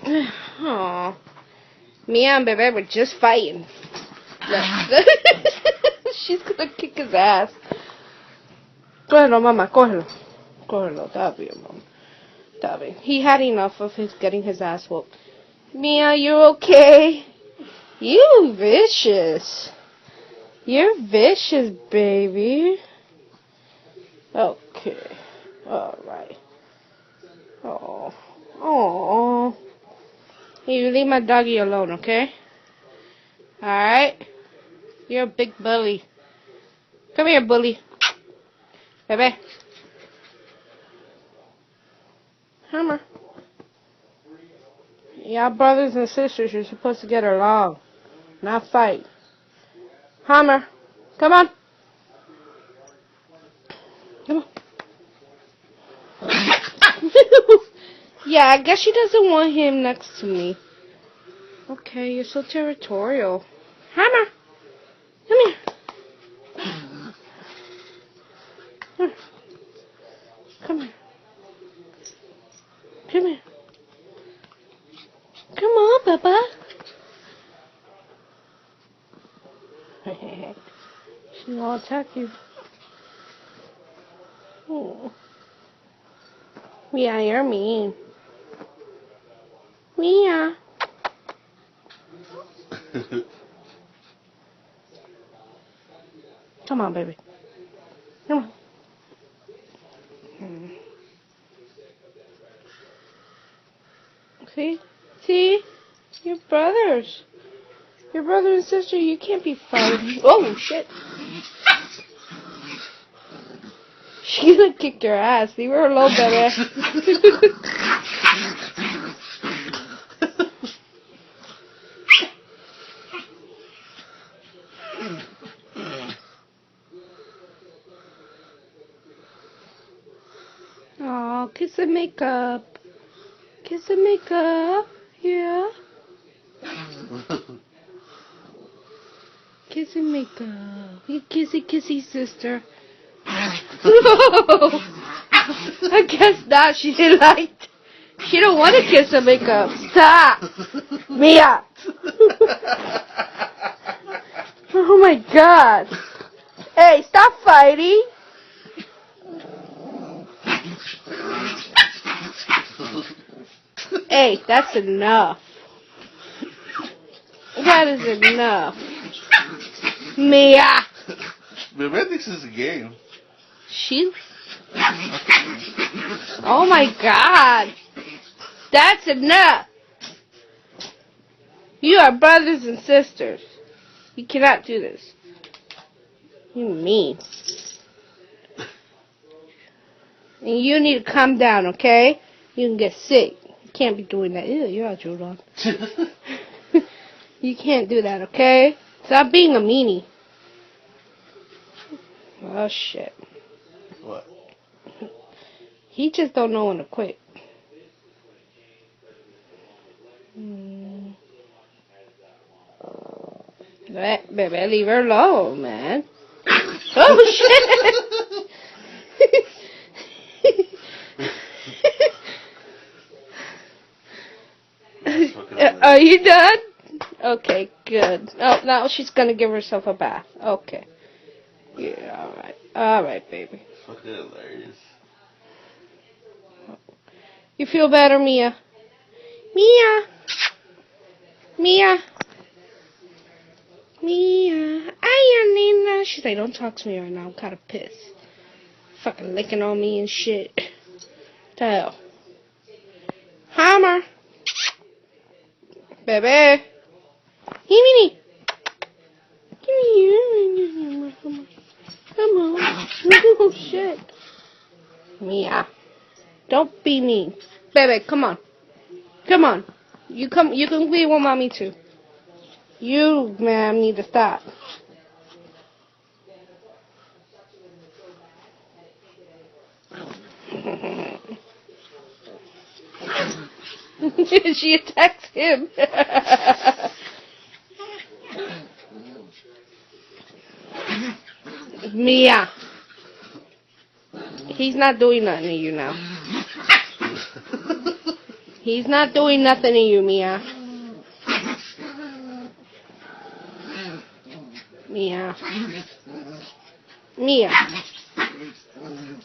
Aw. Mia and Bebe were just fighting. Look. She's gonna kick his ass. Cógelo, mamá, cógelo. Cógelo, está bien, mamá. Está bien. He had enough of his getting his ass whooped. Mia, you okay? You vicious. You're vicious, baby. Okay. Alright. Oh. You leave my doggy alone, okay? Alright? You're a big bully. Come here, bully. Bebe. Hammer. Y'all brothers and sisters, you're supposed to get along, not fight. Hammer. Come on. Come on. Yeah, I guess she doesn't want him next to me. Okay, you're so territorial. Hammer. Come here. Come here. Come here. Come on, Papa. She won't attack you. Oh. Yeah, you're mean. Mia. Come on, baby. Come on. See? You're brothers. Your brother and sister, you can't be fighting. Oh, shit. She gonna kick your ass. Leave her alone, baby. Aw, kiss the makeup. Kiss the makeup. Yeah. Kiss the makeup. You kissy, sister. I guess not. She didn't like. She don't want to kiss the makeup. Stop, Mia. Oh my God. Hey, stop fighting. Hey, that's enough. That is enough. Mia. Bebe thinks it's a game. She. Oh my God. That's enough. You are brothers and sisters. You cannot do this. You mean. And you need to calm down, okay? You can get sick. You can't be doing that. Ew, you're out, Jordan. You can't do that, okay? Stop being a meanie. Oh, shit. What? He just don't know when to quit. Baby, leave her alone, man. Oh, shit. Are you done? Okay, good. Oh, now she's gonna give herself a bath. Okay. Yeah, alright. Alright, baby. Fucking hilarious. You feel better, Mia? Mia! Mia! Mia! Nina! She's like, don't talk to me right now. I'm kind of pissed. Fucking licking on me and shit. What the hell? Hammer! Baby! Give me. Come on. Oh, shit. Mia. Don't be mean. Baby, come on. Come on. You can be with mommy too. You, ma'am, need to stop. She attacks him. Mia. He's not doing nothing to you now. He's not doing nothing to you, Mia. Mia. Mia.